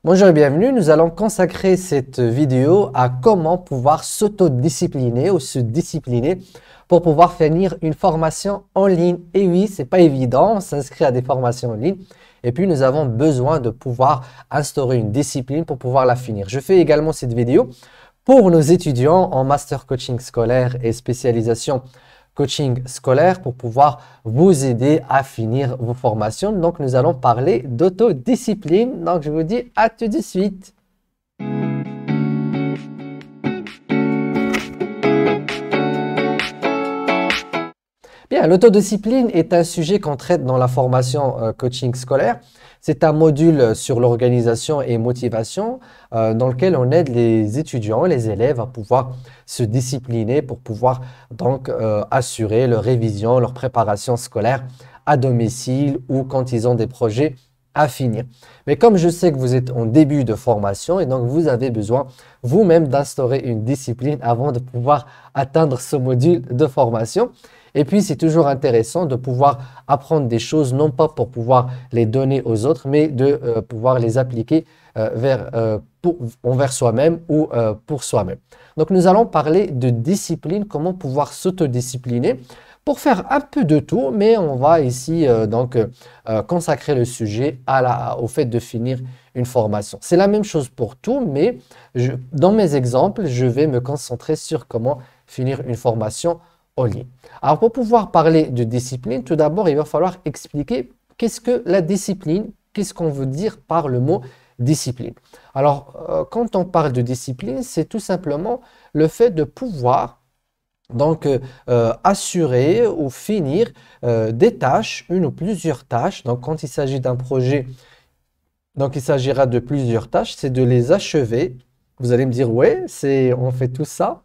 Bonjour et bienvenue, nous allons consacrer cette vidéo à comment pouvoir s'autodiscipliner ou se discipliner pour pouvoir finir une formation en ligne. Et oui, c'est pas évident, on s'inscrit à des formations en ligne et puis nous avons besoin de pouvoir instaurer une discipline pour pouvoir la finir. Je fais également cette vidéo pour nos étudiants en master coaching scolaire et spécialisation coaching scolaire pour pouvoir vous aider à finir vos formations. Donc, nous allons parler d'autodiscipline. Donc, je vous dis à tout de suite. Bien, l'autodiscipline est un sujet qu'on traite dans la formation coaching scolaire. C'est un module sur l'organisation et motivation dans lequel on aide les étudiants, les élèves à pouvoir se discipliner pour pouvoir donc assurer leur révision, leur préparation scolaire à domicile ou quand ils ont des projets à finir. Mais comme je sais que vous êtes en début de formation et donc vous avez besoin vous-même d'instaurer une discipline avant de pouvoir atteindre ce module de formation. Et puis, c'est toujours intéressant de pouvoir apprendre des choses, non pas pour pouvoir les donner aux autres, mais de pouvoir les appliquer envers soi-même ou pour soi-même. Donc, nous allons parler de discipline, comment pouvoir s'autodiscipliner pour faire un peu de tout, mais on va ici consacrer le sujet au fait de finir une formation. C'est la même chose pour tout, mais dans mes exemples, je vais me concentrer sur comment finir une formation en ligne. Alors, pour pouvoir parler de discipline, tout d'abord, il va falloir expliquer qu'est-ce que la discipline, qu'est-ce qu'on veut dire par le mot discipline. Alors, quand on parle de discipline, c'est tout simplement le fait de pouvoir assurer ou finir des tâches, une ou plusieurs tâches. Donc, quand il s'agit d'un projet, donc il s'agira de plusieurs tâches, c'est de les achever. Vous allez me dire, ouais, on fait tout ça.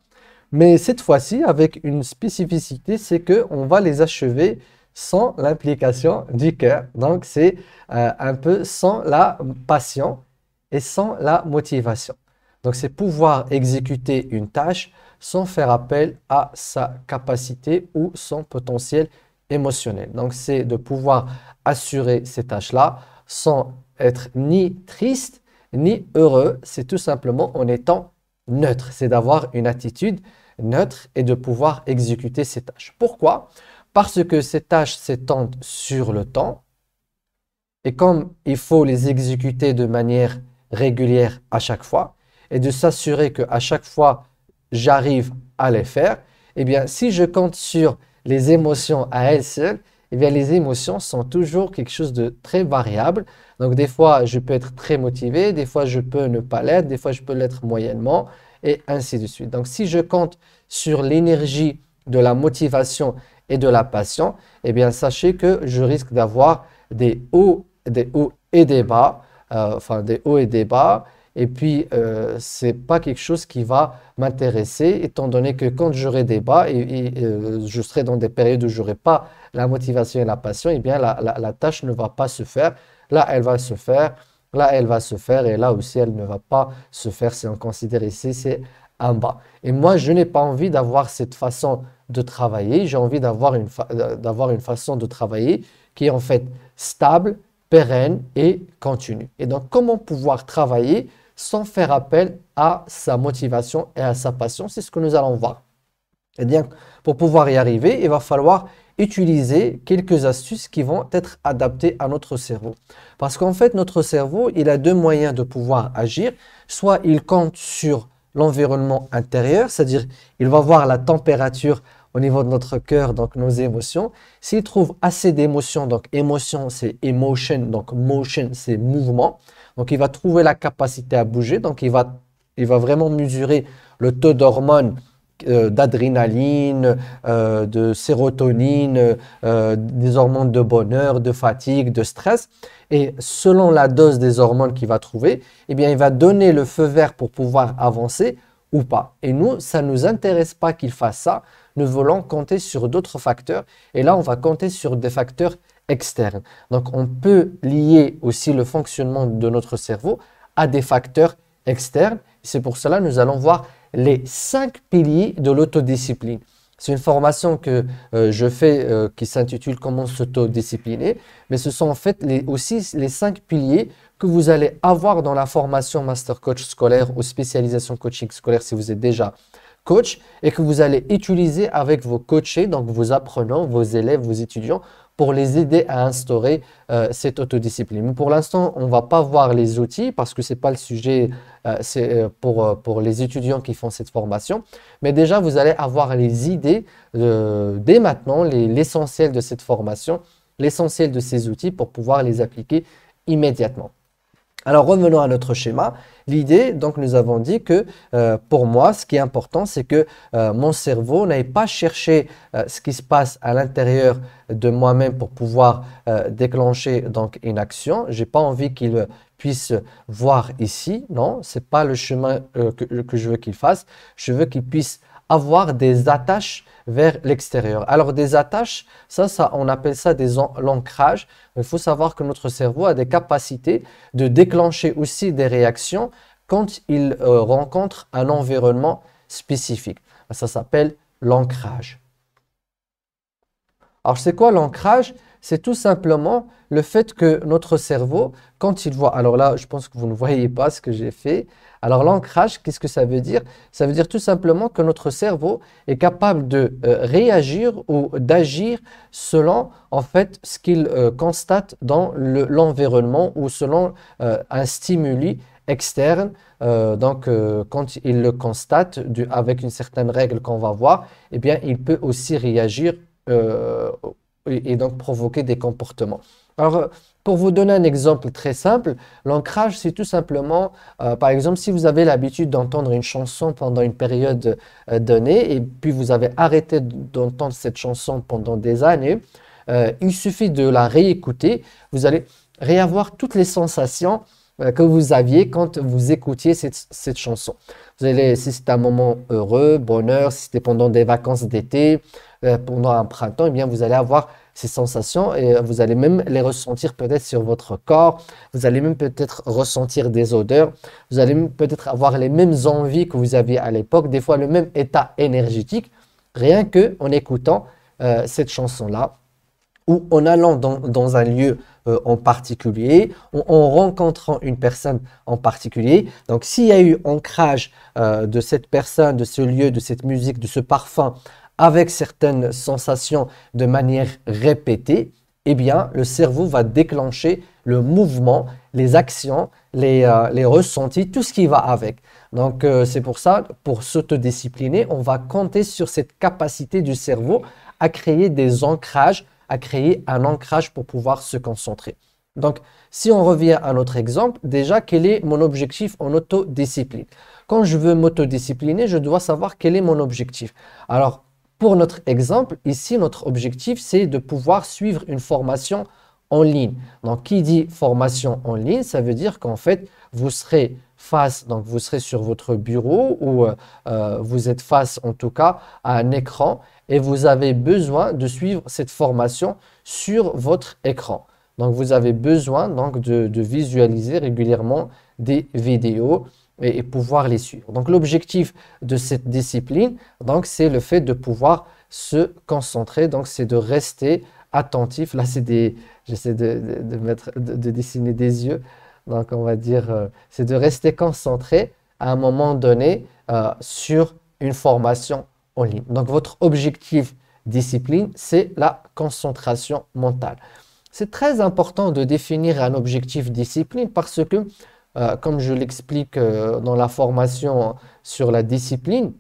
Mais cette fois-ci, avec une spécificité, c'est qu'on va les achever sans l'implication du cœur. Donc, c'est un peu sans la passion et sans la motivation. Donc, c'est pouvoir exécuter une tâche sans faire appel à sa capacité ou son potentiel émotionnel. Donc, c'est de pouvoir assurer ces tâches-là sans être ni triste ni heureux. C'est tout simplement en étant neutre. C'est d'avoir une attitude neutre et de pouvoir exécuter ces tâches. Pourquoi? Parce que ces tâches s'étendent sur le temps et comme il faut les exécuter de manière régulière à chaque fois et de s'assurer qu'à chaque fois j'arrive à les faire, eh bien si je compte sur les émotions à elles seules, eh bien les émotions sont toujours quelque chose de très variable. Donc des fois je peux être très motivé, des fois je peux ne pas l'être, des fois je peux l'être moyennement et ainsi de suite. Donc si je compte sur l'énergie de la motivation et de la passion, eh bien sachez que je risque d'avoir des hauts et des bas, des hauts et des bas. Et puis, ce n'est pas quelque chose qui va m'intéresser, étant donné que quand j'aurai des bas et je serai dans des périodes où je n'aurai pas la motivation et la passion, eh bien, la tâche ne va pas se faire. Là, elle va se faire. Là, elle va se faire. Et là aussi, elle ne va pas se faire. Si on considère ici, c'est un bas. Et moi, je n'ai pas envie d'avoir cette façon de travailler. J'ai envie d'avoir une façon de travailler qui est en fait stable, pérenne et continue. Et donc, comment pouvoir travailler sans faire appel à sa motivation et à sa passion? C'est ce que nous allons voir. Et bien, pour pouvoir y arriver, il va falloir utiliser quelques astuces qui vont être adaptées à notre cerveau. Parce qu'en fait, notre cerveau, il a deux moyens de pouvoir agir. Soit il compte sur l'environnement intérieur, c'est-à-dire il va voir la température au niveau de notre cœur, donc nos émotions. S'il trouve assez d'émotions, donc émotion c'est emotion, donc motion c'est mouvement. Donc il va trouver la capacité à bouger, donc il va vraiment mesurer le taux d'hormones, d'adrénaline, de sérotonine, des hormones de bonheur, de fatigue, de stress. Et selon la dose des hormones qu'il va trouver, eh bien, il va donner le feu vert pour pouvoir avancer ou pas. Et nous, ça ne nous intéresse pas qu'il fasse ça. Nous voulons compter sur d'autres facteurs. Et là, on va compter sur des facteurs externes. Donc, on peut lier aussi le fonctionnement de notre cerveau à des facteurs externes. C'est pour cela que nous allons voir les 5 piliers de l'autodiscipline. C'est une formation que je fais qui s'intitule Comment s'autodiscipliner, mais ce sont en fait aussi les 5 piliers que vous allez avoir dans la formation Master Coach scolaire ou spécialisation coaching scolaire si vous êtes déjà coach et que vous allez utiliser avec vos coachés, donc vos apprenants, vos élèves, vos étudiants, pour les aider à instaurer cette autodiscipline. Mais pour l'instant, on ne va pas voir les outils parce que ce n'est pas le sujet, c'est pour les étudiants qui font cette formation. Mais déjà, vous allez avoir les idées dès maintenant, l'essentiel de cette formation, l'essentiel de ces outils pour pouvoir les appliquer immédiatement. Alors revenons à notre schéma. L'idée, donc nous avons dit que pour moi, ce qui est important, c'est que mon cerveau n'aille pas chercher ce qui se passe à l'intérieur de moi-même pour pouvoir déclencher donc une action. Je n'ai pas envie qu'il puisse voir ici, non, ce n'est pas le chemin que je veux qu'il fasse. Je veux qu'il puisse avoir des attaches vers l'extérieur. Alors des attaches, ça on appelle ça l'ancrage. Il faut savoir que notre cerveau a des capacités de déclencher aussi des réactions quand il rencontre un environnement spécifique. Ça s'appelle l'ancrage. Alors c'est quoi l'ancrage? C'est tout simplement le fait que notre cerveau, quand il voit, alors là je pense que vous ne voyez pas ce que j'ai fait. Alors l'ancrage, qu'est-ce que ça veut dire? Ça veut dire tout simplement que notre cerveau est capable de réagir ou d'agir selon en fait ce qu'il constate dans l'environnement ou selon un stimuli externe. Quand il le constate avec une certaine règle qu'on va voir, eh bien il peut aussi réagir et donc provoquer des comportements. Alors, pour vous donner un exemple très simple, l'ancrage, c'est tout simplement, par exemple, si vous avez l'habitude d'entendre une chanson pendant une période donnée et puis vous avez arrêté d'entendre cette chanson pendant des années, il suffit de la réécouter, vous allez réavoir toutes les sensations que vous aviez quand vous écoutiez cette chanson. Vous allez, si c'était un moment heureux, bonheur, si c'était pendant des vacances d'été, pendant un printemps, eh bien vous allez avoir ces sensations et vous allez même les ressentir peut-être sur votre corps. Vous allez même peut-être ressentir des odeurs. Vous allez même peut-être avoir les mêmes envies que vous aviez à l'époque, des fois le même état énergétique, rien qu'en écoutant cette chanson-là ou en allant dans un lieu en particulier, en rencontrant une personne en particulier. Donc, s'il y a eu ancrage de cette personne, de ce lieu, de cette musique, de ce parfum, avec certaines sensations de manière répétée, eh bien, le cerveau va déclencher le mouvement, les actions, les ressentis, tout ce qui va avec. Donc, c'est pour ça, pour s'autodiscipliner, on va compter sur cette capacité du cerveau à créer des ancrages, à créer un ancrage pour pouvoir se concentrer. Donc, si on revient à notre exemple, déjà, quel est mon objectif en autodiscipline? Quand je veux m'autodiscipliner, je dois savoir quel est mon objectif. Alors, pour notre exemple, ici, notre objectif, c'est de pouvoir suivre une formation en ligne. Donc, qui dit formation en ligne, ça veut dire qu'en fait, vous serez vous serez sur votre bureau ou vous êtes face en tout cas à un écran et vous avez besoin de suivre cette formation sur votre écran. Donc, vous avez besoin donc, de visualiser régulièrement des vidéos et pouvoir les suivre. Donc, l'objectif de cette discipline, donc, c'est le fait de pouvoir se concentrer. Donc, c'est de rester attentif. Là, j'essaie de dessiner des yeux. Donc, on va dire, c'est de rester concentré à un moment donné sur une formation en ligne. Donc, votre objectif discipline, c'est la concentration mentale. C'est très important de définir un objectif discipline parce que, comme je l'explique dans la formation sur la discipline,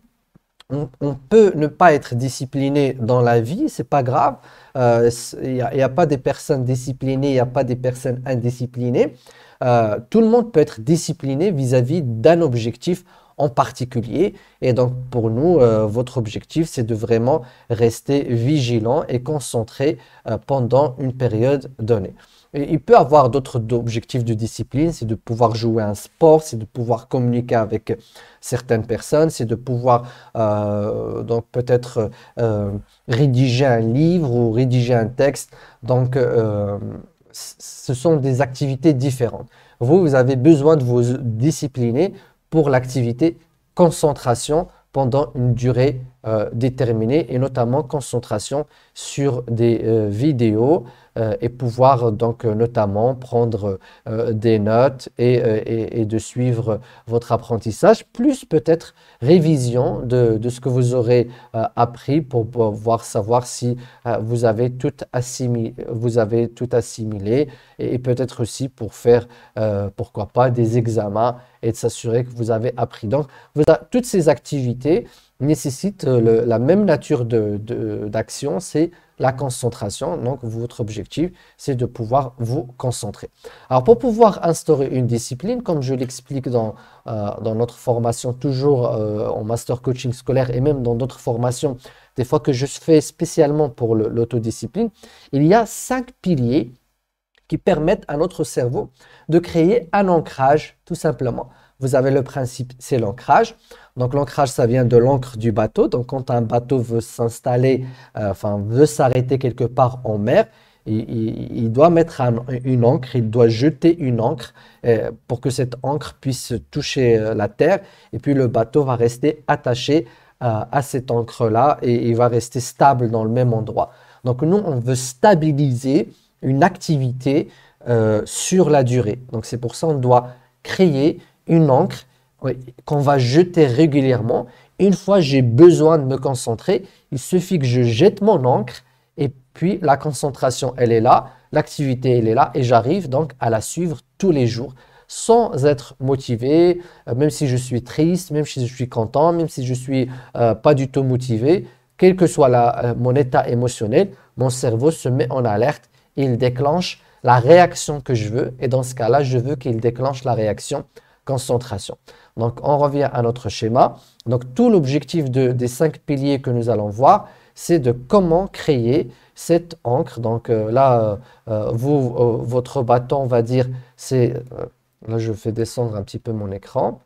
on peut ne pas être discipliné dans la vie, c'est pas grave. Il n'y a pas des personnes disciplinées, il n'y a pas des personnes indisciplinées. Tout le monde peut être discipliné vis-à-vis d'un objectif en particulier. Et donc, pour nous, votre objectif, c'est de vraiment rester vigilant et concentré pendant une période donnée. Et il peut avoir d'autres objectifs de discipline, c'est de pouvoir jouer un sport, c'est de pouvoir communiquer avec certaines personnes, c'est de pouvoir donc peut-être rédiger un livre ou rédiger un texte. Donc, ce sont des activités différentes. Vous avez besoin de vous discipliner pour l'activité concentration pendant une durée déterminée et notamment concentration sur des vidéos et pouvoir donc notamment prendre des notes et de suivre votre apprentissage, plus peut-être révision de ce que vous aurez appris pour pouvoir savoir si vous avez tout assimilé et peut-être aussi pour faire, pourquoi pas, des examens et de s'assurer que vous avez appris. Donc, toutes ces activités nécessitent la même nature d'action, c'est la concentration. Donc, votre objectif, c'est de pouvoir vous concentrer. Alors, pour pouvoir instaurer une discipline, comme je l'explique dans notre formation, toujours en master coaching scolaire et même dans d'autres formations, des fois que je fais spécialement pour l'autodiscipline, il y a 5 piliers qui permettent à notre cerveau de créer un ancrage, tout simplement. Vous avez le principe, c'est l'ancrage. Donc, l'ancrage, ça vient de l'ancre du bateau. Donc, quand un bateau veut s'installer, veut s'arrêter quelque part en mer, il doit mettre une ancre, il doit jeter une ancre pour que cette ancre puisse toucher la terre. Et puis, le bateau va rester attaché à cette ancre-là et il va rester stable dans le même endroit. Donc, nous, on veut stabiliser une activité sur la durée. Donc, c'est pour ça qu'on doit créer une encre qu'on va jeter régulièrement. Une fois j'ai besoin de me concentrer, il suffit que je jette mon encre et puis la concentration, elle est là, l'activité, elle est là et j'arrive donc à la suivre tous les jours sans être motivé, même si je suis triste, même si je suis content, même si je suis pas du tout motivé, quel que soit mon état émotionnel, mon cerveau se met en alerte et il déclenche la réaction que je veux et dans ce cas-là, je veux qu'il déclenche la réaction concentration. Donc, on revient à notre schéma. Donc, tout l'objectif des 5 piliers que nous allons voir, c'est de comment créer cette encre. Donc, votre bâton, on va dire, là, je fais descendre un petit peu mon écran.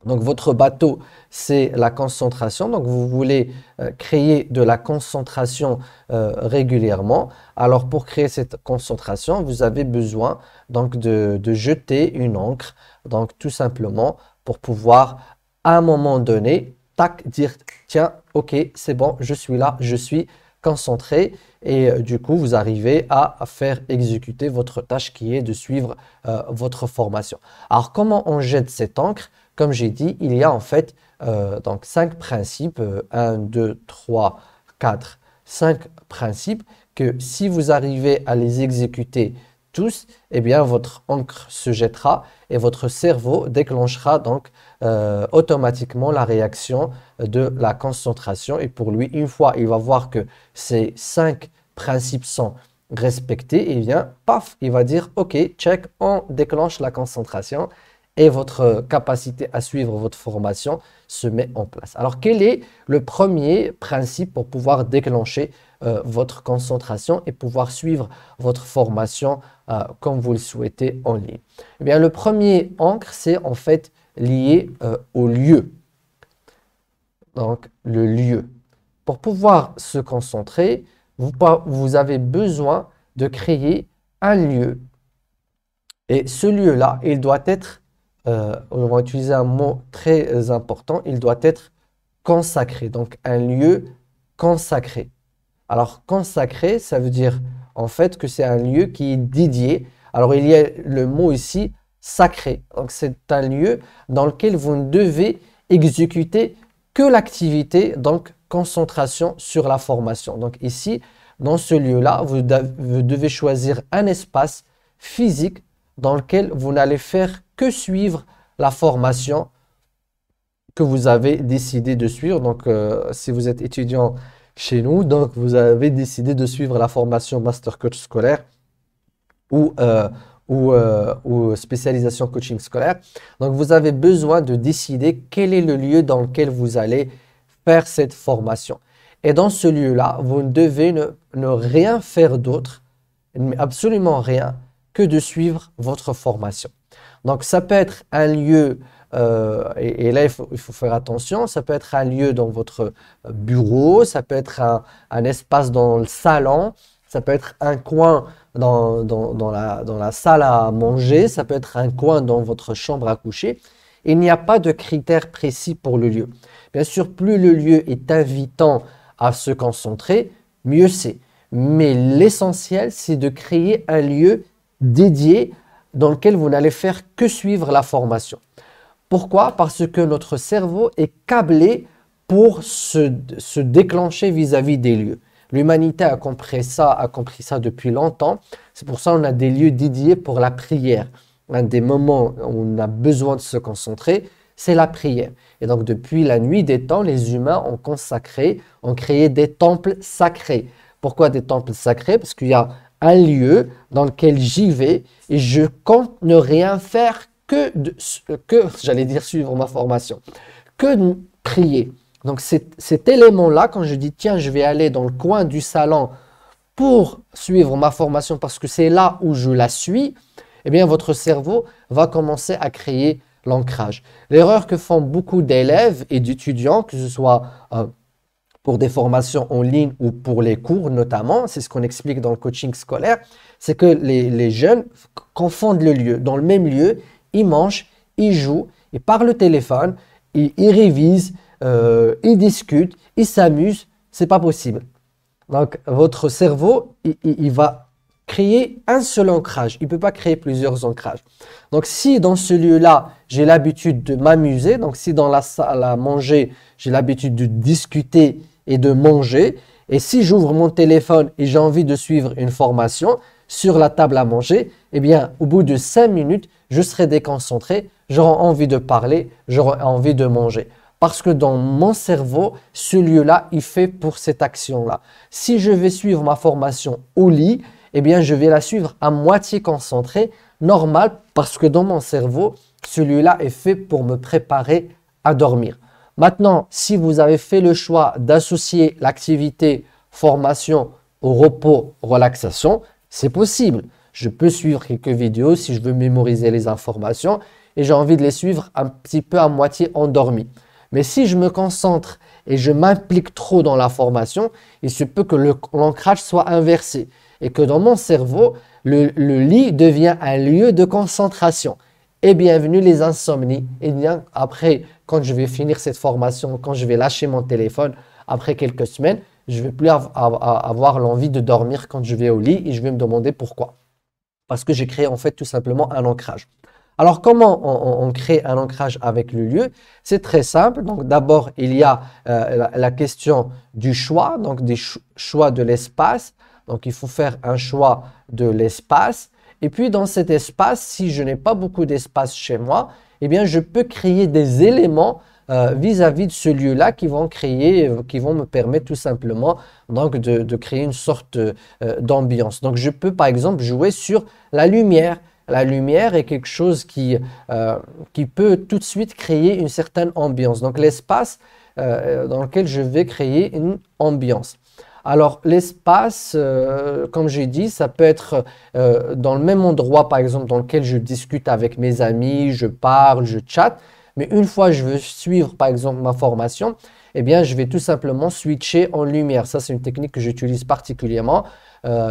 Donc, votre bateau, c'est la concentration. Donc, vous voulez créer de la concentration régulièrement. Alors, pour créer cette concentration, vous avez besoin donc de jeter une encre. Donc, tout simplement, pour pouvoir, à un moment donné, tac, dire, tiens, ok, c'est bon, je suis là, je suis concentré. Et du coup, vous arrivez à faire exécuter votre tâche qui est de suivre votre formation. Alors, comment on jette cette encre? Comme j'ai dit, il y a en fait donc 5 principes, 1, 2, 3, 4, 5 principes que si vous arrivez à les exécuter tous, eh bien votre encre se jettera et votre cerveau déclenchera donc automatiquement la réaction de la concentration. Et pour lui, une fois il va voir que ces 5 principes sont respectés, eh bien, paf, il va dire « Ok, check, on déclenche la concentration » et votre capacité à suivre votre formation se met en place. Alors, quel est le premier principe pour pouvoir déclencher votre concentration et pouvoir suivre votre formation comme vous le souhaitez en ligne? Eh bien, le premier ancre, c'est en fait lié au lieu. Donc, le lieu. Pour pouvoir se concentrer, vous avez besoin de créer un lieu. Et ce lieu-là, il doit être on va utiliser un mot très important, il doit être consacré. Donc, un lieu consacré. Alors, consacré, ça veut dire en fait que c'est un lieu qui est dédié. Alors, il y a le mot ici, sacré. Donc, c'est un lieu dans lequel vous ne devez exécuter que l'activité, donc concentration sur la formation. Donc, ici, dans ce lieu-là, vous devez choisir un espace physique dans lequel vous n'allez faire que suivre la formation que vous avez décidé de suivre. Donc, si vous êtes étudiant chez nous, donc vous avez décidé de suivre la formation Master Coach scolaire ou spécialisation coaching scolaire. Donc, vous avez besoin de décider quel est le lieu dans lequel vous allez faire cette formation. Et dans ce lieu-là, vous devez ne rien faire d'autre, absolument rien, que de suivre votre formation. Donc, ça peut être un lieu, et là, il faut faire attention, ça peut être un lieu dans votre bureau, ça peut être un espace dans le salon, ça peut être un coin dans la salle à manger, ça peut être un coin dans votre chambre à coucher. Il n'y a pas de critères précis pour le lieu. Bien sûr, plus le lieu est invitant à se concentrer, mieux c'est. Mais l'essentiel, c'est de créer un lieu dédié dans lequel vous n'allez faire que suivre la formation. Pourquoi? Parce que notre cerveau est câblé pour se déclencher vis-à-vis des lieux. L'humanité a compris ça depuis longtemps. C'est pour ça qu'on a des lieux dédiés pour la prière. Un des moments où on a besoin de se concentrer, c'est la prière. Et donc, depuis la nuit des temps, les humains ont créé des temples sacrés. Pourquoi des temples sacrés? Parce qu'il y a un lieu dans lequel j'y vais et je compte ne rien faire que j'allais dire suivre ma formation, que de prier. Donc, cet élément-là, quand je dis, tiens, je vais aller dans le coin du salon pour suivre ma formation parce que c'est là où je la suis, eh bien, votre cerveau va commencer à créer l'ancrage. L'erreur que font beaucoup d'élèves et d'étudiants, que ce soit pour des formations en ligne ou pour les cours notamment, c'est ce qu'on explique dans le coaching scolaire, c'est que les jeunes confondent le lieu. Dans le même lieu, ils mangent, ils jouent, ils parlent au téléphone, ils révisent, ils discutent, ils s'amusent. C'est pas possible. Donc, votre cerveau, il va créer un seul ancrage. Il ne peut pas créer plusieurs ancrages. Donc, si dans ce lieu-là, j'ai l'habitude de m'amuser, donc si dans la salle à manger, j'ai l'habitude de discuter et de manger, et si j'ouvre mon téléphone et j'ai envie de suivre une formation sur la table à manger, eh bien, au bout de 5 minutes, je serai déconcentré, j'aurai envie de parler, j'aurai envie de manger. Parce que dans mon cerveau, ce lieu-là, il fait pour cette action-là. Si je vais suivre ma formation au lit, eh bien, je vais la suivre à moitié concentré, normal, parce que dans mon cerveau, ce lieu-là est fait pour me préparer à dormir. Maintenant, si vous avez fait le choix d'associer l'activité formation au repos, relaxation, c'est possible. Je peux suivre quelques vidéos si je veux mémoriser les informations et j'ai envie de les suivre un petit peu à moitié endormi. Mais si je me concentre et je m'implique trop dans la formation, il se peut que l'ancrage soit inversé et que dans mon cerveau, le lit devient un lieu de concentration. Et bienvenue les insomnies. Et bien après, quand je vais finir cette formation, quand je vais lâcher mon téléphone, après quelques semaines, je ne vais plus avoir l'envie de dormir quand je vais au lit et je vais me demander pourquoi. Parce que j'ai créé en fait tout simplement un ancrage. Alors, comment on crée un ancrage avec le lieu? C'est très simple. Donc, d'abord, il y a la question du choix, donc des choix de l'espace. Donc, il faut faire un choix de l'espace. Et puis, dans cet espace, si je n'ai pas beaucoup d'espace chez moi, eh bien, je peux créer des éléments vis-à-vis de ce lieu-là qui vont me permettre tout simplement donc, de créer une sorte d'ambiance. Donc, je peux, par exemple, jouer sur la lumière. La lumière est quelque chose qui peut tout de suite créer une certaine ambiance. Donc, l'espace dans lequel je vais créer une ambiance. Alors, l'espace, comme j'ai dit, ça peut être dans le même endroit, par exemple, dans lequel je discute avec mes amis, je parle, je chatte. Mais une fois que je veux suivre, par exemple, ma formation, eh bien, je vais tout simplement switcher en lumière. Ça, c'est une technique que j'utilise particulièrement.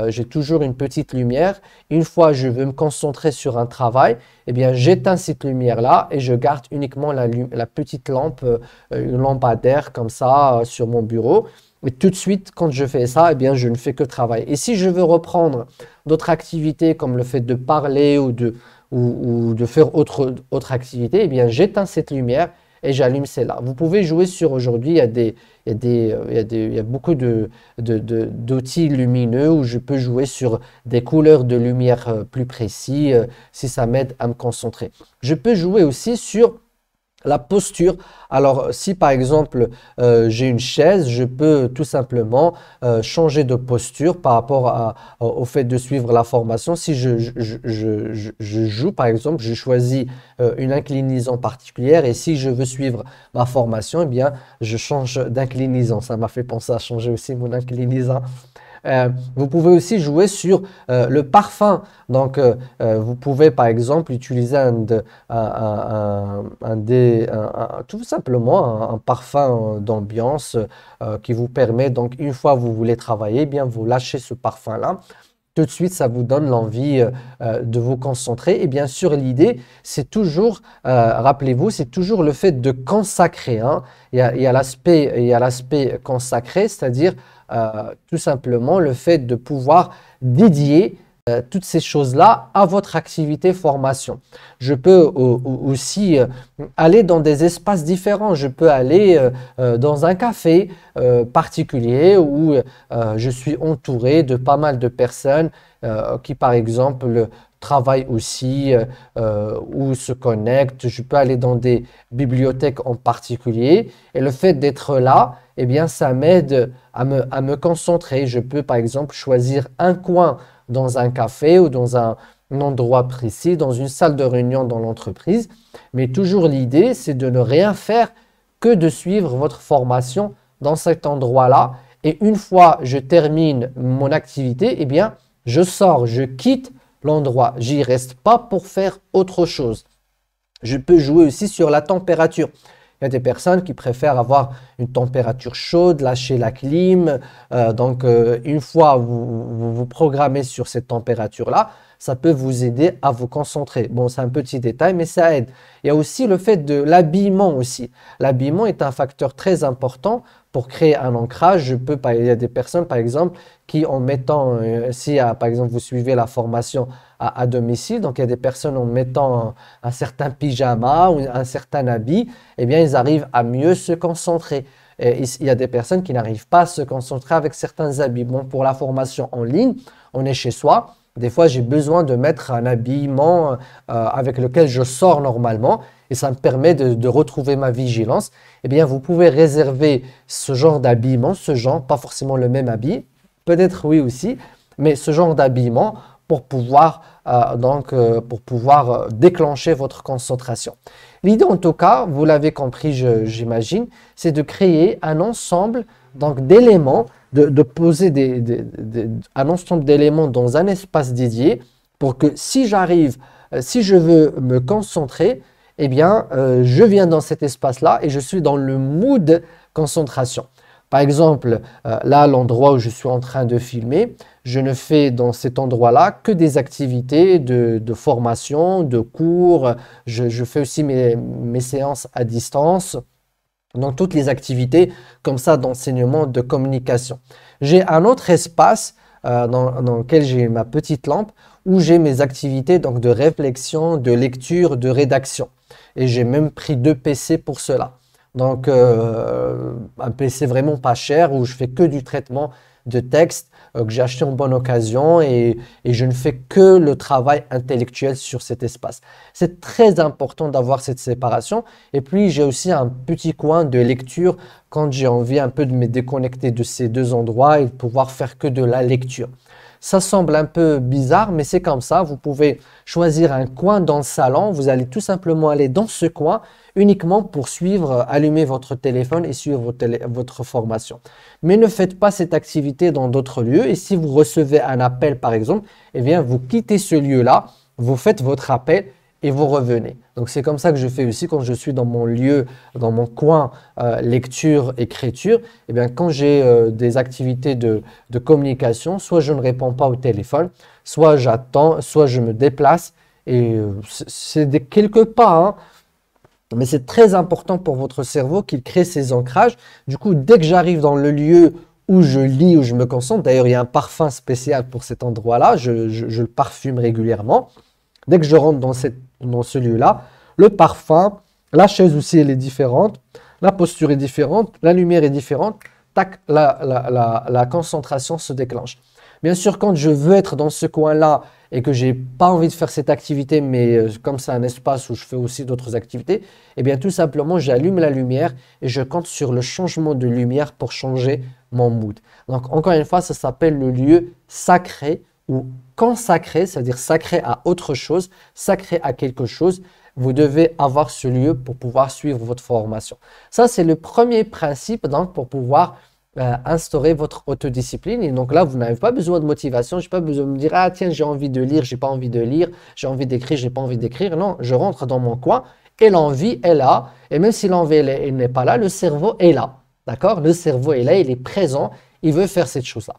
J'ai toujours une petite lumière. Une fois que je veux me concentrer sur un travail, eh bien, j'éteins cette lumière-là et je garde uniquement la petite lampe, une lampadaire comme ça sur mon bureau. Et tout de suite, quand je fais ça, eh bien, je ne fais que travailler. Et si je veux reprendre d'autres activités comme le fait de parler ou de faire autre activité, eh bien, j'éteins cette lumière et j'allume celle-là. Vous pouvez jouer sur aujourd'hui, il y a beaucoup d'outils lumineux où je peux jouer sur des couleurs de lumière plus précises si ça m'aide à me concentrer. Je peux jouer aussi sur la posture. Alors, si par exemple, j'ai une chaise, je peux tout simplement changer de posture par rapport au fait de suivre la formation. Si je joue, par exemple, je choisis une inclinaison particulière et si je veux suivre ma formation, eh bien, je change d'inclinaison. Ça m'a fait penser à changer aussi mon inclinaison. Vous pouvez aussi jouer sur le parfum. Donc, vous pouvez par exemple utiliser tout simplement un parfum d'ambiance qui vous permet, donc une fois que vous voulez travailler, eh bien vous lâchez ce parfum-là. tout de suite, ça vous donne l'envie de vous concentrer. Et bien sûr, l'idée, c'est toujours, rappelez-vous, c'est toujours le fait de consacrer, hein. Il y a l'aspect consacré, c'est-à-dire tout simplement le fait de pouvoir dédier toutes ces choses-là à votre activité formation. Je peux aussi aller dans des espaces différents. Je peux aller dans un café particulier où je suis entouré de pas mal de personnes qui, par exemple, travaillent aussi ou se connectent. Je peux aller dans des bibliothèques en particulier. Et le fait d'être là, eh bien, ça m'aide à me concentrer. Je peux, par exemple, choisir un coin dans un café ou dans un endroit précis, dans une salle de réunion dans l'entreprise. Mais toujours l'idée, c'est de ne rien faire que de suivre votre formation dans cet endroit-là. Et une fois je termine mon activité, eh bien, je sors, je quitte l'endroit. J'y reste pas pour faire autre chose. Je peux jouer aussi sur la température. Il y a des personnes qui préfèrent avoir une température chaude, lâcher la clim. Une fois vous programmez sur cette température-là, ça peut vous aider à vous concentrer. Bon, c'est un petit détail, mais ça aide. Il y a aussi le fait de l'habillement aussi. L'habillement est un facteur très important pour créer un ancrage. Il y a des personnes, par exemple, qui en mettant, par exemple, vous suivez la formation à domicile, donc il y a des personnes en mettant un certain pyjama ou un certain habit, eh bien, ils arrivent à mieux se concentrer. Et il y a des personnes qui n'arrivent pas à se concentrer avec certains habits. Bon, pour la formation en ligne, on est chez soi. Des fois, j'ai besoin de mettre un habillement avec lequel je sors normalement et ça me permet de retrouver ma vigilance. Eh bien, vous pouvez réserver ce genre d'habillement, pas forcément le même habit, peut-être oui aussi, mais ce genre d'habillement pour pouvoir déclencher votre concentration. L'idée, en tout cas, vous l'avez compris, j'imagine, c'est de créer un ensemble d'éléments, de poser un ensemble d'éléments dans un espace dédié pour que si je veux me concentrer, eh bien, je viens dans cet espace-là et je suis dans le mood concentration. Par exemple, là, l'endroit où je suis en train de filmer, je ne fais dans cet endroit-là que des activités de formation, de cours. Je fais aussi mes séances à distance. Dans toutes les activités comme ça d'enseignement, de communication. J'ai un autre espace dans lequel j'ai ma petite lampe où j'ai mes activités de réflexion, de lecture, de rédaction. Et j'ai même pris 2 PC pour cela. Donc, un PC vraiment pas cher où je fais que du traitement de texte que j'ai acheté en bonne occasion et je ne fais que le travail intellectuel sur cet espace. C'est très important d'avoir cette séparation. Et puis, j'ai aussi un petit coin de lecture quand j'ai envie un peu de me déconnecter de ces 2 endroits et de pouvoir faire que de la lecture. Ça semble un peu bizarre, mais c'est comme ça. Vous pouvez choisir un coin dans le salon. Vous allez tout simplement aller dans ce coin uniquement pour allumer votre téléphone et suivre votre formation. Mais ne faites pas cette activité dans d'autres lieux. Et si vous recevez un appel, par exemple, eh bien, vous quittez ce lieu-là, vous faites votre appel et vous revenez. Donc, c'est comme ça que je fais aussi quand je suis dans mon lieu, dans mon coin lecture, écriture. Eh bien, quand j'ai des activités de communication, soit je ne réponds pas au téléphone, soit j'attends, soit je me déplace. Et c'est quelques pas, hein. Mais c'est très important pour votre cerveau qu'il crée ces ancrages. Du coup, dès que j'arrive dans le lieu où je lis, où je me concentre, d'ailleurs, il y a un parfum spécial pour cet endroit-là, je le parfume régulièrement. Dès que je rentre dans ce lieu-là, le parfum, la chaise aussi, elle est différente, la posture est différente, la lumière est différente, tac, la concentration se déclenche. Bien sûr, quand je veux être dans ce coin-là et que je n'ai pas envie de faire cette activité, mais comme c'est un espace où je fais aussi d'autres activités, eh bien tout simplement, j'allume la lumière et je compte sur le changement de lumière pour changer mon mood. Donc, encore une fois, ça s'appelle le lieu sacré ou consacré, c'est-à-dire sacré à autre chose, sacré à quelque chose. Vous devez avoir ce lieu pour pouvoir suivre votre formation. Ça, c'est le premier principe donc, pour pouvoir instaurer votre autodiscipline. Et donc là, vous n'avez pas besoin de motivation. Je n'ai pas besoin de me dire, ah tiens, j'ai envie de lire, j'ai pas envie de lire, j'ai envie d'écrire, j'ai pas envie d'écrire. Non, je rentre dans mon coin et l'envie est là. Et même si l'envie elle n'est pas là, le cerveau est là. D'accord? Le cerveau est là, il est présent, il veut faire cette chose-là.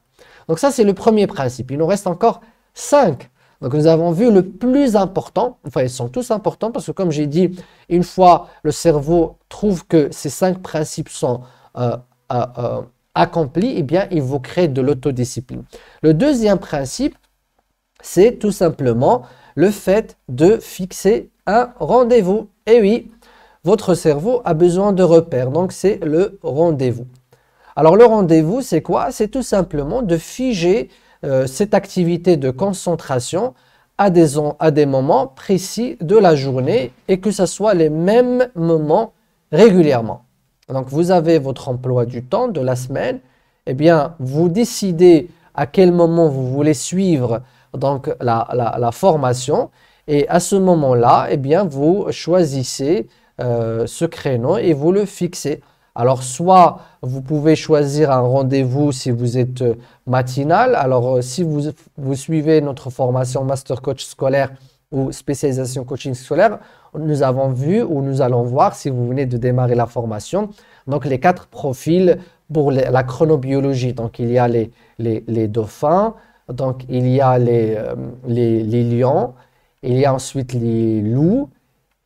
Donc ça, c'est le premier principe. Il nous reste encore 5. Donc nous avons vu le plus important, enfin ils sont tous importants parce que comme j'ai dit, une fois le cerveau trouve que ces 5 principes sont accomplis, eh bien il vous crée de l'autodiscipline. Le deuxième principe, c'est tout simplement le fait de fixer un rendez-vous. Et oui, votre cerveau a besoin de repères, donc c'est le rendez-vous. Alors le rendez-vous, c'est quoi? C'est tout simplement de figer cette activité de concentration à des moments précis de la journée et que ce soit les mêmes moments régulièrement. Donc vous avez votre emploi du temps de la semaine, eh bien vous décidez à quel moment vous voulez suivre donc la formation et à ce moment-là, eh bien vous choisissez ce créneau et vous le fixez. Alors, soit vous pouvez choisir un rendez-vous si vous êtes matinal. Alors, si vous suivez notre formation Master Coach scolaire ou spécialisation coaching scolaire, nous avons vu ou nous allons voir si vous venez de démarrer la formation. Donc, les 4 profils pour la chronobiologie. Donc, il y a les dauphins, donc il y a les lions, il y a ensuite les loups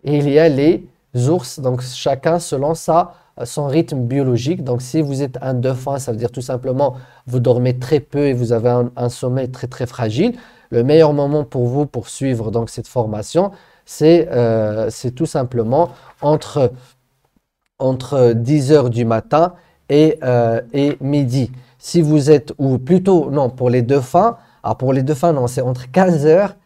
et il y a les ours. Donc, chacun selon son rythme biologique. Donc, si vous êtes un dauphin, ça veut dire tout simplement vous dormez très peu et vous avez un sommeil très très fragile. Le meilleur moment pour vous pour suivre donc cette formation, c'est tout simplement entre 10 heures du matin et midi. Si vous êtes, ou plutôt, non, pour les dauphins, alors pour les dauphins, non, c'est entre 15 heures.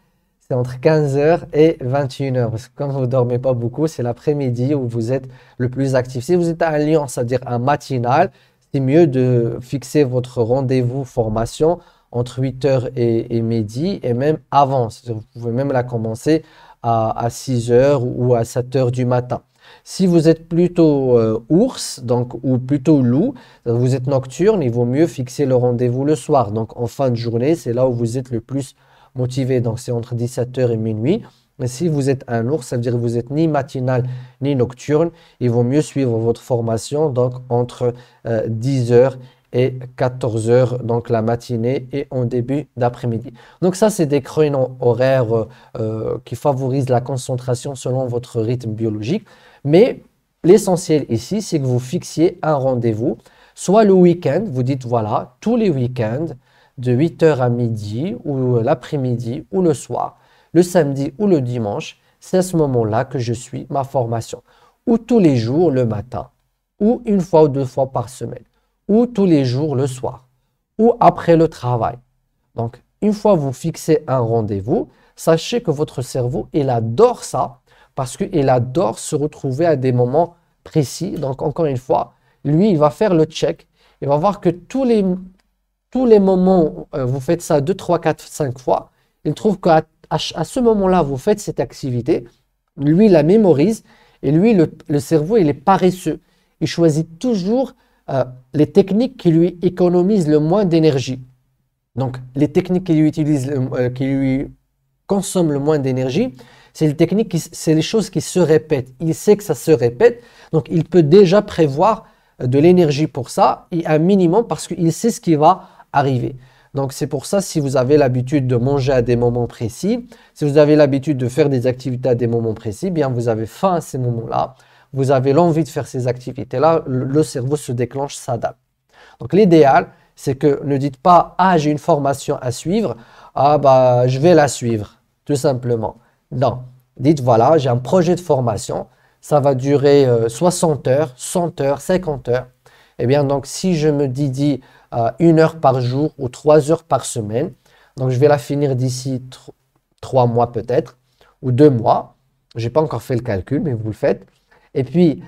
C'est entre 15 heures et 21 heures. Parce que comme vous ne dormez pas beaucoup, c'est l'après-midi où vous êtes le plus actif. Si vous êtes un lion, c'est-à-dire un matinal, c'est mieux de fixer votre rendez-vous formation entre 8 heures et midi et même avant. Vous pouvez même la commencer à 6 heures ou à 7 heures du matin. Si vous êtes plutôt ours, donc, ou plutôt loup, vous êtes nocturne, il vaut mieux fixer le rendez-vous le soir. Donc en fin de journée, c'est là où vous êtes le plus motivé, donc c'est entre 17h et minuit. Mais si vous êtes un ours, ça veut dire que vous n'êtes ni matinal ni nocturne. Il vaut mieux suivre votre formation donc entre 10h et 14h, donc la matinée et en début d'après-midi. Donc ça, c'est des créneaux horaires qui favorisent la concentration selon votre rythme biologique. Mais l'essentiel ici, c'est que vous fixiez un rendez-vous, soit le week-end, vous dites voilà, tous les week-ends, de 8h à midi ou l'après-midi ou le soir, le samedi ou le dimanche, c'est à ce moment-là que je suis ma formation. Ou tous les jours le matin, ou une fois ou 2 fois par semaine, ou tous les jours le soir, ou après le travail. Donc, une fois vous fixez un rendez-vous, sachez que votre cerveau, il adore ça parce qu'il adore se retrouver à des moments précis. Donc, encore une fois, lui, il va faire le check, il va voir que tous les moments, vous faites ça 2, 3, 4, 5 fois, il trouve qu'à ce moment-là, vous faites cette activité, lui, il la mémorise, et lui, le cerveau, il est paresseux. Il choisit toujours les techniques qui lui économisent le moins d'énergie. Donc, les techniques qui lui consomment le moins d'énergie, c'est les techniques, c'est les choses qui se répètent. Il sait que ça se répète, donc il peut déjà prévoir de l'énergie pour ça, et un minimum parce qu'il sait ce qui va arriver. Donc c'est pour ça, si vous avez l'habitude de manger à des moments précis, si vous avez l'habitude de faire des activités à des moments précis, bien vous avez faim à ces moments-là, vous avez l'envie de faire ces activités-là, le cerveau se déclenche, s'adapte. Donc l'idéal, c'est que ne dites pas « Ah, j'ai une formation à suivre, ah bah je vais la suivre », tout simplement. Non, dites « Voilà, j'ai un projet de formation, ça va durer 60 heures, 100 heures, 50 heures. » Eh bien donc si je me dédie 1 heure par jour ou 3 heures par semaine. Donc, je vais la finir d'ici 3 mois peut-être ou 2 mois. Je n'ai pas encore fait le calcul, mais vous le faites. Et puis,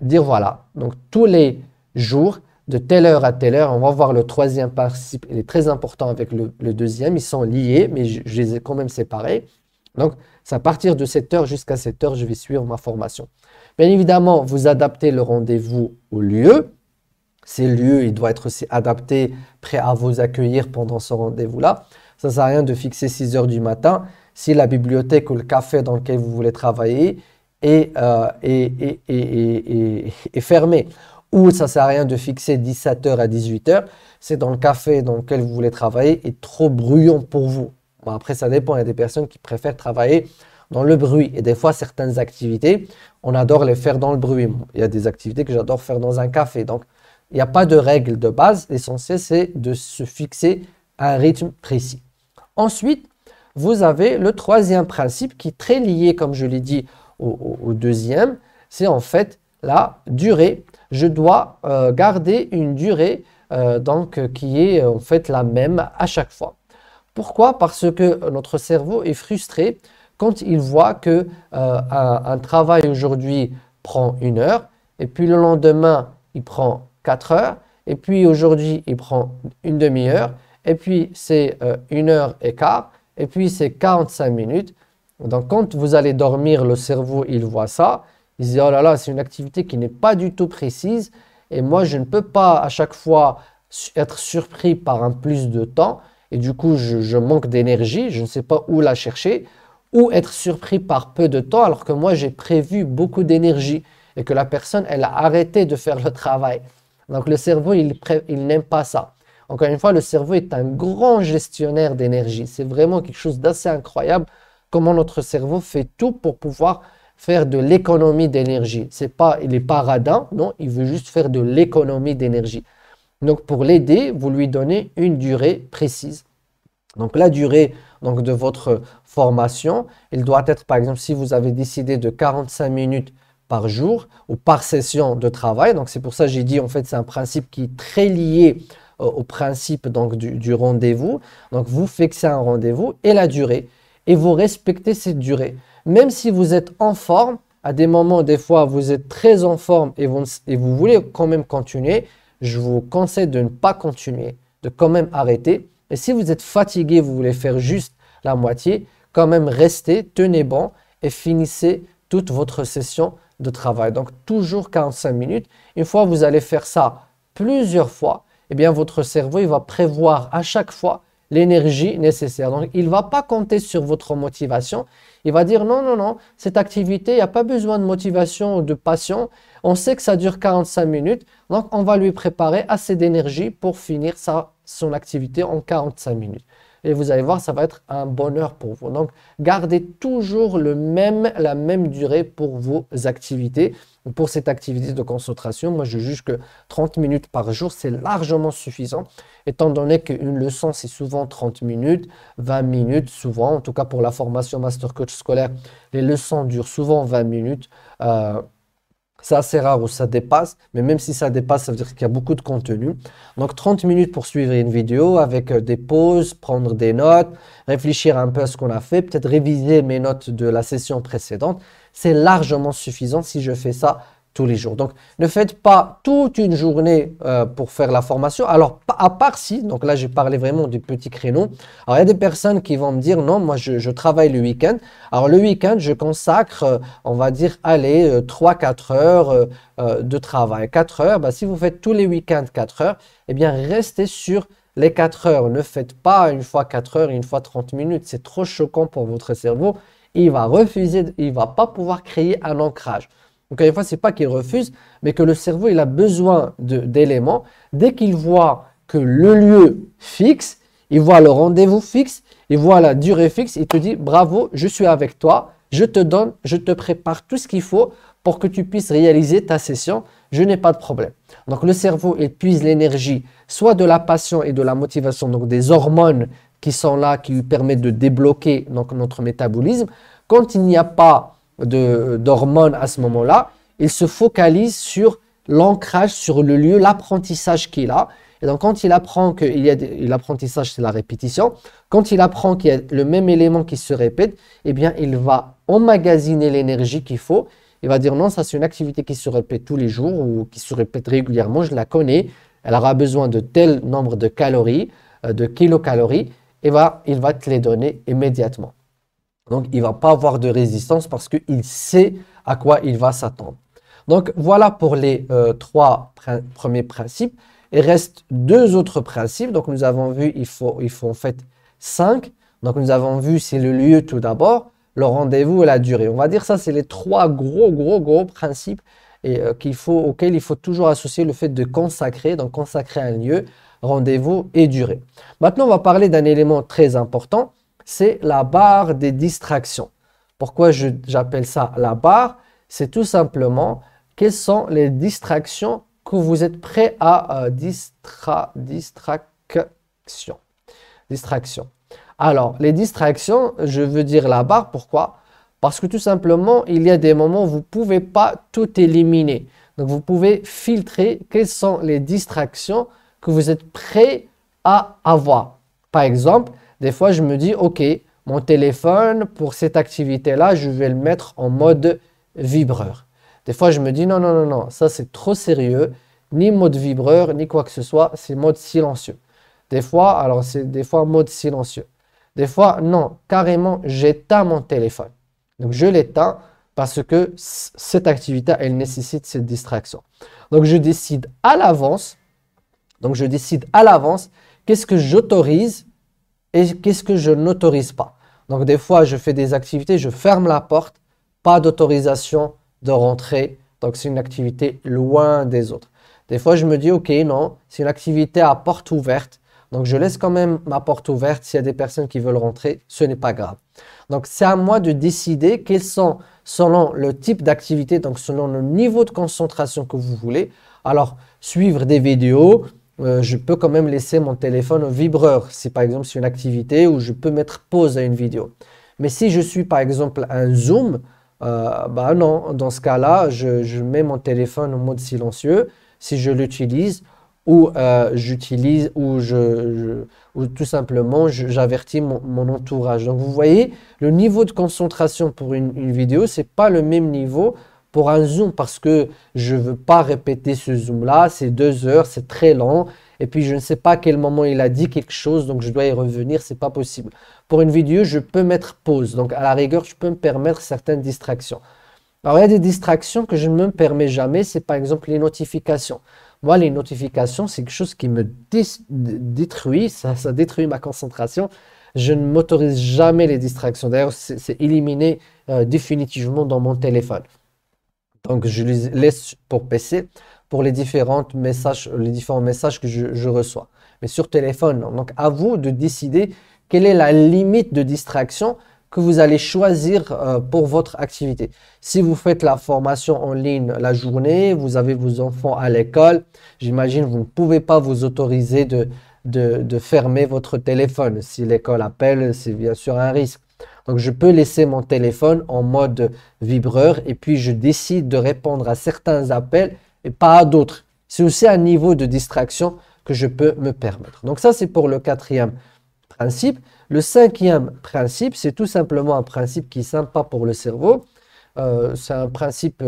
dire voilà, donc tous les jours, de telle heure à telle heure, on va voir le troisième principe. Il est très important avec le deuxième. Ils sont liés, mais je les ai quand même séparés. Donc, c'est à partir de cette heure jusqu'à cette heure, je vais suivre ma formation. Bien évidemment, vous adaptez le rendez-vous au lieu. Ces lieux, il doit être aussi adapté, prêt à vous accueillir pendant ce rendez-vous-là. Ça ne sert à rien de fixer 6 heures du matin si la bibliothèque ou le café dans lequel vous voulez travailler est fermé. Ou ça ne sert à rien de fixer 17 heures à 18 heures c'est dans le café dans lequel vous voulez travailler est trop bruyant pour vous. Bon, après, ça dépend. Il y a des personnes qui préfèrent travailler dans le bruit. Et des fois, certaines activités, on adore les faire dans le bruit. Il y a des activités que j'adore faire dans un café. Donc, il n'y a pas de règle de base. L'essentiel, c'est de se fixer un rythme précis. Ensuite, vous avez le troisième principe qui est très lié, comme je l'ai dit, au deuxième. C'est en fait la durée. Je dois garder une durée qui est en fait la même à chaque fois. Pourquoi? Parce que notre cerveau est frustré quand il voit que un travail aujourd'hui prend 1 heure, et puis le lendemain, il prend 4 heures, et puis aujourd'hui, il prend une demi-heure, et puis c'est 1h15, et puis c'est 45 minutes. Donc, quand vous allez dormir, le cerveau, il voit ça, il se dit, oh là là, c'est une activité qui n'est pas du tout précise, et moi, je ne peux pas à chaque fois être surpris par un plus de temps, et du coup, je manque d'énergie, je ne sais pas où la chercher, ou être surpris par peu de temps, alors que moi, j'ai prévu beaucoup d'énergie, et que la personne, elle a arrêté de faire le travail. Donc, le cerveau, il n'aime pas ça. Encore une fois, le cerveau est un grand gestionnaire d'énergie. C'est vraiment quelque chose d'assez incroyable, comment notre cerveau fait tout pour pouvoir faire de l'économie d'énergie. Il n'est pas radin, non, il veut juste faire de l'économie d'énergie. Donc, pour l'aider, vous lui donnez une durée précise. Donc, la durée de votre formation, elle doit être, par exemple, si vous avez décidé de 45 minutes par jour ou par session de travail. Donc, c'est pour ça que j'ai dit, en fait, c'est un principe qui est très lié au principe donc, du rendez-vous. Donc, vous fixez un rendez-vous et la durée. Et vous respectez cette durée. Même si vous êtes en forme, à des moments, des fois, vous êtes très en forme et vous voulez quand même continuer, je vous conseille de ne pas continuer, de quand même arrêter. Et si vous êtes fatigué, vous voulez faire juste la moitié, quand même restez, tenez bon et finissez toute votre session de travail. Donc, toujours 45 minutes. Une fois que vous allez faire ça plusieurs fois, eh bien, votre cerveau, il va prévoir à chaque fois l'énergie nécessaire. Donc, il ne va pas compter sur votre motivation. Il va dire non, non, non, cette activité, il n'y a pas besoin de motivation ou de passion. On sait que ça dure 45 minutes. Donc, on va lui préparer assez d'énergie pour finir son activité en 45 minutes. Et vous allez voir, ça va être un bonheur pour vous. Donc, gardez toujours la même durée pour vos activités. Pour cette activité de concentration, moi, je juge que 30 minutes par jour, c'est largement suffisant, étant donné qu'une leçon, c'est souvent 30 minutes, 20 minutes, souvent. En tout cas, pour la formation Master Coach scolaire, les leçons durent souvent 20 minutes. C'est assez rare où ça dépasse, mais même si ça dépasse, ça veut dire qu'il y a beaucoup de contenu. Donc 30 minutes pour suivre une vidéo avec des pauses, prendre des notes, réfléchir un peu à ce qu'on a fait, peut-être réviser mes notes de la session précédente. C'est largement suffisant si je fais ça tous les jours. Donc, ne faites pas toute une journée pour faire la formation. Alors, à part si, donc là, j'ai parlé vraiment du petit créneau. Alors, il y a des personnes qui vont me dire, non, moi, je travaille le week-end. Alors, le week-end, je consacre, on va dire, allez, 3-4 heures de travail. 4 heures, bah, si vous faites tous les week-ends 4 heures, eh bien, restez sur les 4 heures. Ne faites pas une fois 4 heures et une fois 30 minutes. C'est trop choquant pour votre cerveau. Il va refuser, il ne va pas pouvoir créer un ancrage. Donc, une fois, ce n'est pas qu'il refuse, mais que le cerveau, il a besoin d'éléments. Dès qu'il voit que le lieu fixe, il voit le rendez-vous fixe, il voit la durée fixe, il te dit bravo, je suis avec toi, je te donne, je te prépare tout ce qu'il faut pour que tu puisses réaliser ta session, je n'ai pas de problème. Donc, le cerveau, il puise l'énergie, soit de la passion et de la motivation, donc des hormones qui sont là, qui lui permettent de débloquer donc, notre métabolisme. Quand il n'y a pas d'hormones à ce moment-là, il se focalise sur l'ancrage, sur le lieu, l'apprentissage qu'il a. Et donc, quand il apprend que l'apprentissage, c'est la répétition, quand il apprend qu'il y a le même élément qui se répète, eh bien, il va emmagasiner l'énergie qu'il faut. Il va dire non, ça c'est une activité qui se répète tous les jours ou qui se répète régulièrement, je la connais, elle aura besoin de tel nombre de calories, de kilocalories, et il va te les donner immédiatement. Donc, il ne va pas avoir de résistance parce qu'il sait à quoi il va s'attendre. Donc, voilà pour les 3 premiers principes. Il reste 2 autres principes. Donc, nous avons vu, il faut en fait 5. Donc, nous avons vu, c'est le lieu tout d'abord, le rendez-vous et la durée. On va dire ça, c'est les 3 gros principes et auxquels il faut toujours associer le fait de consacrer, donc consacrer un lieu. rendez-vous et durée. Maintenant, on va parler d'un élément très important, c'est la barre des distractions. Pourquoi j'appelle ça la barre? C'est tout simplement quelles sont les distractions que vous êtes prêt à distraction. Alors, les distractions, je veux dire la barre, pourquoi? Parce que tout simplement, il y a des moments où vous ne pouvez pas tout éliminer. Donc, vous pouvez filtrer quelles sont les distractions que vous êtes prêt à avoir. Par exemple, des fois, je me dis, OK, mon téléphone, pour cette activité-là, je vais le mettre en mode vibreur. Des fois, je me dis, non, non, non, non, ça c'est trop sérieux, ni mode vibreur, ni quoi que ce soit, c'est mode silencieux. Des fois, alors c'est des fois mode silencieux. Des fois, non, carrément, j'éteins mon téléphone. Donc, je l'éteins parce que cette activité, elle nécessite cette distraction. Donc, je décide à l'avance. Donc, je décide à l'avance qu'est-ce que j'autorise et qu'est-ce que je n'autorise pas. Donc, des fois, je fais des activités, je ferme la porte, pas d'autorisation de rentrer. Donc, c'est une activité loin des autres. Des fois, je me dis, OK, non, c'est une activité à porte ouverte. Donc, je laisse quand même ma porte ouverte. S'il y a des personnes qui veulent rentrer, ce n'est pas grave. Donc, c'est à moi de décider quels sont, selon le type d'activité, donc selon le niveau de concentration que vous voulez. Alors, suivre des vidéos, je peux quand même laisser mon téléphone au vibreur. Si par exemple, c'est une activité où je peux mettre pause à une vidéo. Mais si je suis par exemple un Zoom, bah non, dans ce cas-là, je mets mon téléphone en mode silencieux si je l'utilise ou j'utilise ou tout simplement j'avertis mon entourage. Donc vous voyez, le niveau de concentration pour une vidéo, c'est pas le même niveau pour un zoom parce que je veux pas répéter ce zoom là, c'est 2 heures, c'est très lent et puis je ne sais pas à quel moment il a dit quelque chose donc je dois y revenir, c'est pas possible. Pour une vidéo, je peux mettre pause, donc à la rigueur, je peux me permettre certaines distractions. Alors il y a des distractions que je ne me permets jamais, c'est par exemple les notifications. Moi, les notifications, c'est quelque chose qui me détruit, ça détruit ma concentration. Je ne m'autorise jamais les distractions. D'ailleurs, c'est éliminé définitivement dans mon téléphone. Donc, je les laisse pour PC, pour les différents messages que je reçois. Mais sur téléphone, non. Donc, à vous de décider quelle est la limite de distraction que vous allez choisir pour votre activité. Si vous faites la formation en ligne la journée, vous avez vos enfants à l'école, j'imagine vous ne pouvez pas vous autoriser de fermer votre téléphone. Si l'école appelle, c'est bien sûr un risque. Donc, je peux laisser mon téléphone en mode vibreur et puis je décide de répondre à certains appels et pas à d'autres. C'est aussi un niveau de distraction que je peux me permettre. Donc, ça, c'est pour le 4e principe. Le 5e principe, c'est tout simplement un principe qui est sympa pour le cerveau. C'est un principe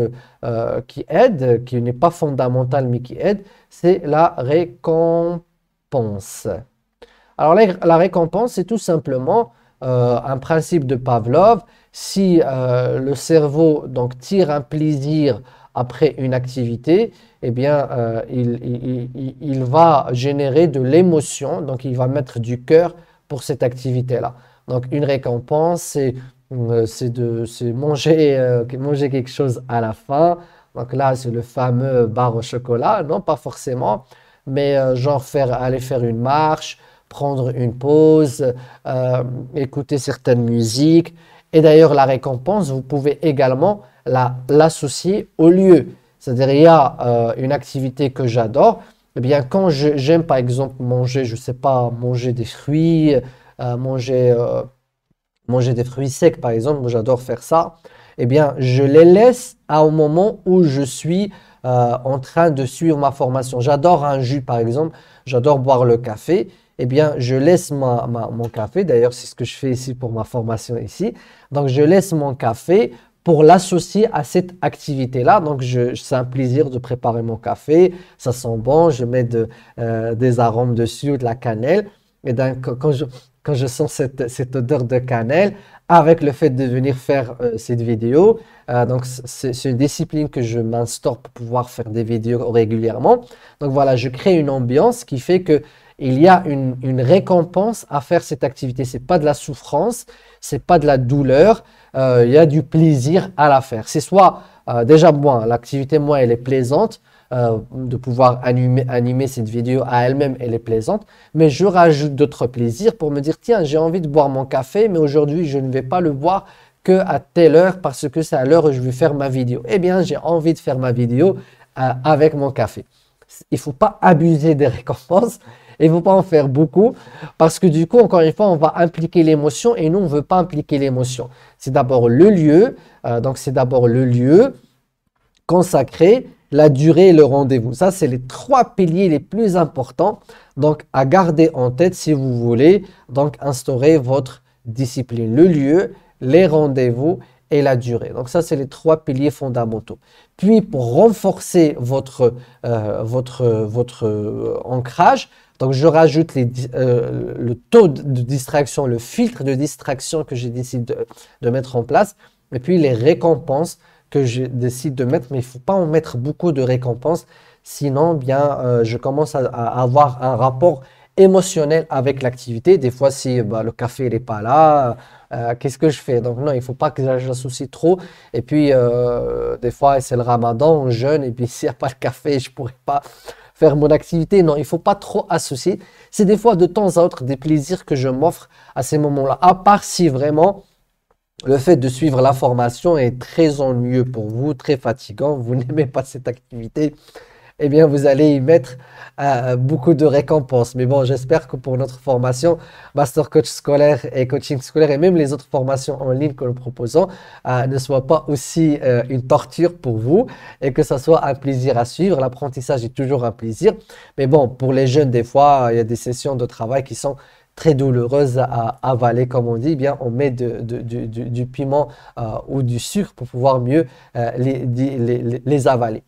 qui aide, qui n'est pas fondamental mais qui aide, c'est la récompense. Alors la récompense, c'est tout simplement un principe de Pavlov. Si le cerveau donc, tire un plaisir après une activité, eh bien, il va générer de l'émotion, donc il va mettre du cœur pour cette activité-là. Donc, une récompense, c'est manger quelque chose à la fin. Donc là, c'est le fameux bar au chocolat. Non, pas forcément, mais genre aller faire une marche, prendre une pause, écouter certaines musiques. Et d'ailleurs, la récompense, vous pouvez également l'associer au lieu. C'est-à-dire, il y a une activité que j'adore. Eh bien, quand j'aime par exemple manger, je ne sais pas, manger des fruits, manger des fruits secs par exemple, moi j'adore faire ça, eh bien, je les laisse au moment où je suis en train de suivre ma formation. J'adore un jus par exemple, j'adore boire le café, eh bien, je laisse mon café, d'ailleurs c'est ce que je fais ici pour ma formation ici, donc je laisse mon café pour l'associer à cette activité-là. Donc, c'est un plaisir de préparer mon café. Ça sent bon, je mets des arômes dessus, de la cannelle. Et donc, quand je sens cette odeur de cannelle, avec le fait de venir faire cette vidéo, donc c'est une discipline que je m'instaure pour pouvoir faire des vidéos régulièrement. Donc voilà, je crée une ambiance qui fait que il y a une récompense à faire cette activité. C'est pas de la souffrance, c'est pas de la douleur. Il y a du plaisir à la faire. C'est soit, déjà moi, l'activité, moi, elle est plaisante. de pouvoir animer cette vidéo à elle-même, elle est plaisante, mais je rajoute d'autres plaisirs pour me dire, tiens, j'ai envie de boire mon café, mais aujourd'hui, je ne vais pas le boire que à telle heure parce que c'est à l'heure où je vais faire ma vidéo. Eh bien, j'ai envie de faire ma vidéo avec mon café. Il ne faut pas abuser des récompenses. Il ne faut pas en faire beaucoup parce que du coup, encore une fois, on va impliquer l'émotion et nous, on ne veut pas impliquer l'émotion. C'est d'abord le lieu, donc c'est d'abord le lieu consacré, la durée et le rendez-vous. Ça, c'est les 3 piliers les plus importants donc à garder en tête si vous voulez donc instaurer votre discipline. Le lieu, les rendez-vous et la durée. Donc ça, c'est les 3 piliers fondamentaux. Puis, pour renforcer votre ancrage, donc je rajoute le taux de distraction, le filtre de distraction que j'ai décidé de mettre en place, et puis les récompenses que je décide de mettre, mais il ne faut pas en mettre beaucoup de récompenses, sinon bien je commence à avoir un rapport émotionnel avec l'activité. Des fois, si le café n'est pas là, qu'est-ce que je fais? Donc non, il ne faut pas que j'associe trop. Et puis, des fois, c'est le ramadan, on jeûne, et puis s'il n'y a pas le café, je ne pourrais pas faire mon activité. Non, il ne faut pas trop associer. C'est des fois de temps à autre des plaisirs que je m'offre à ces moments-là, à part si vraiment le fait de suivre la formation est très ennuyeux pour vous, très fatigant, vous n'aimez pas cette activité, eh bien, vous allez y mettre beaucoup de récompenses. Mais bon, j'espère que pour notre formation, Master Coach scolaire et Coaching scolaire et même les autres formations en ligne que nous proposons ne soient pas aussi une torture pour vous et que ça soit un plaisir à suivre. L'apprentissage est toujours un plaisir. Mais bon, pour les jeunes, des fois, il y a des sessions de travail qui sont très douloureuse à avaler, comme on dit, eh bien, on met du piment ou du sucre pour pouvoir mieux les avaler.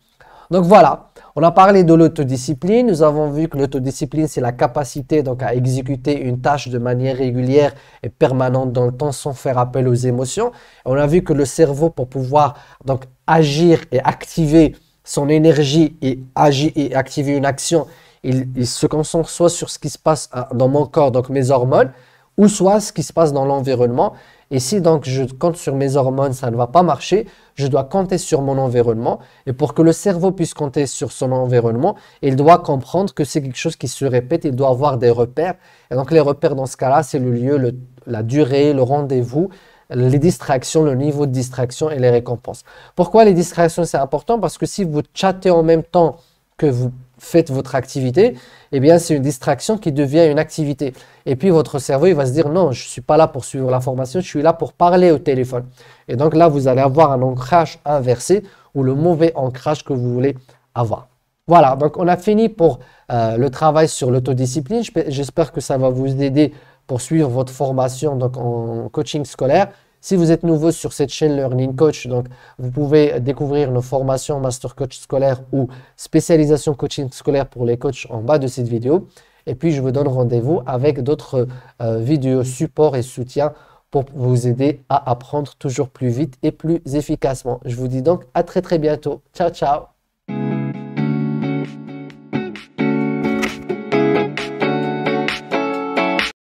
Donc voilà, on a parlé de l'autodiscipline. Nous avons vu que l'autodiscipline, c'est la capacité donc, à exécuter une tâche de manière régulière et permanente dans le temps sans faire appel aux émotions. On a vu que le cerveau, pour pouvoir donc, agir et activer son énergie et activer une action, il se concentre soit sur ce qui se passe dans mon corps, donc mes hormones, ou soit ce qui se passe dans l'environnement. Et si donc je compte sur mes hormones, ça ne va pas marcher, je dois compter sur mon environnement. Et pour que le cerveau puisse compter sur son environnement, il doit comprendre que c'est quelque chose qui se répète, il doit avoir des repères. Et donc les repères dans ce cas-là, c'est le lieu, la durée, le rendez-vous, les distractions, le niveau de distraction et les récompenses. Pourquoi les distractions, c'est important? Parce que si vous chattez en même temps que vous faites votre activité, eh bien, c'est une distraction qui devient une activité. Et puis, votre cerveau, il va se dire, non, je ne suis pas là pour suivre la formation, je suis là pour parler au téléphone. Et donc là, vous allez avoir un ancrage inversé ou le mauvais ancrage que vous voulez avoir. Voilà, donc on a fini pour le travail sur l'autodiscipline. J'espère que ça va vous aider pour suivre votre formation donc, en coaching scolaire. Si vous êtes nouveau sur cette chaîne Learning Coach, donc vous pouvez découvrir nos formations Master Coach scolaire ou spécialisation coaching scolaire pour les coachs en bas de cette vidéo. Et puis, je vous donne rendez-vous avec d'autres vidéos support et soutien pour vous aider à apprendre toujours plus vite et plus efficacement. Je vous dis donc à très très bientôt. Ciao, ciao!